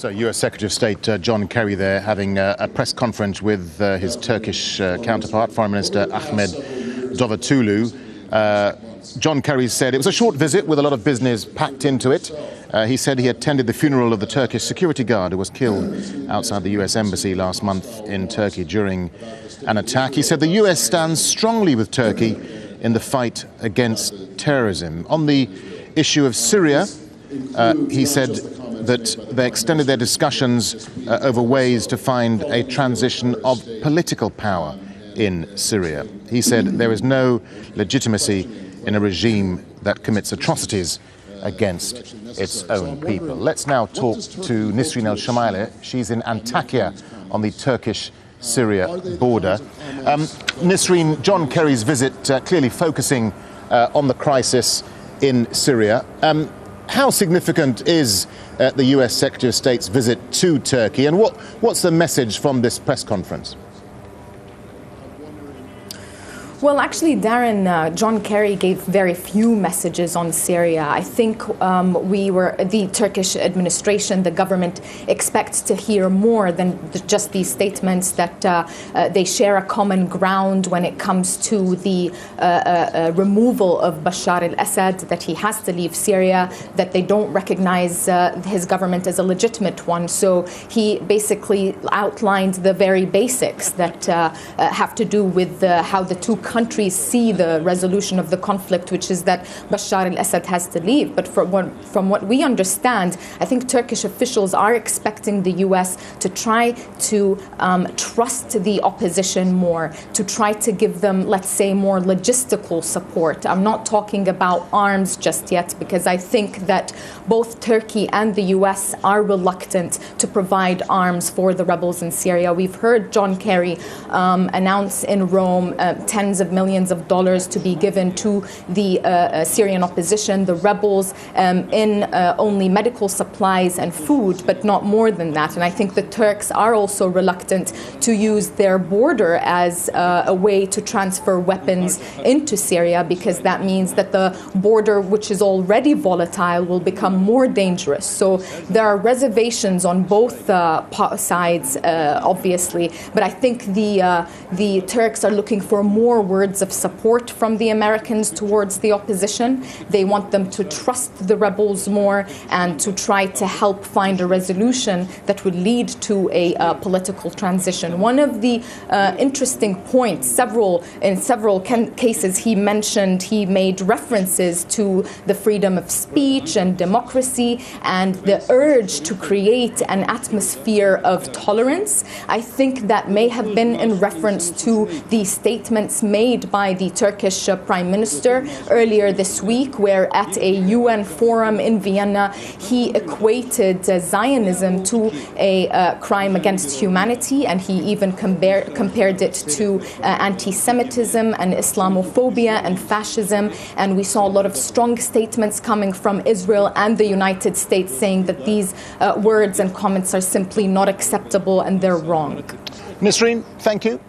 So, US Secretary of State John Kerry there having a press conference with his Turkish counterpart, Foreign Minister Ahmed Davutoglu. John Kerry said it was a short visit with a lot of business packed into it. He said he attended the funeral of the Turkish security guard who was killed outside the US embassy last month in Turkey during an attack. He said the US stands strongly with Turkey in the fight against terrorism. On the issue of Syria, he said that they extended their discussions over ways to find a transition of political power in Syria. He said there is no legitimacy in a regime that commits atrocities against its own people. Let's now talk to Nisrin El-Shamaili. She's in Antakya on the Turkish-Syria border. Nisrin, John Kerry's visit clearly focusing on the crisis in Syria. How significant is the US Secretary of State's visit to Turkey, and what's the message from this press conference? Well, actually, Darren, John Kerry gave very few messages on Syria. I think the Turkish administration, the government, expects to hear more than just these statements that they share a common ground when it comes to the removal of Bashar al-Assad, that he has to leave Syria, that they don't recognize his government as a legitimate one. So he basically outlined the very basics that have to do with how the two countries see the resolution of the conflict, which is that Bashar al-Assad has to leave. But from what we understand, I think Turkish officials are expecting the US to try to trust the opposition more, to try to give them, let's say, more logistical support. I'm not talking about arms just yet, because I think that both Turkey and the US are reluctant to provide arms for the rebels in Syria. We've heard John Kerry announce in Rome tens of millions of dollars to be given to the Syrian opposition, the rebels, in only medical supplies and food, but not more than that. And I think the Turks are also reluctant to use their border as a way to transfer weapons into Syria, because that means that the border, which is already volatile, will become more dangerous. So there are reservations on both sides, obviously, but I think the Turks are looking for more words of support from the Americans towards the opposition. They want them to trust the rebels more and to try to help find a resolution that would lead to a political transition. One of the interesting points, in several cases he made references to the freedom of speech and democracy and the urge to create an atmosphere of tolerance. I think that may have been in reference to the statements made by the Turkish Prime Minister earlier this week, where at a UN forum in Vienna, he equated Zionism to a crime against humanity, and he even compared it to anti-Semitism and Islamophobia and fascism. And we saw a lot of strong statements coming from Israel and the United States saying that these words and comments are simply not acceptable and they're wrong. Nisrin, thank you.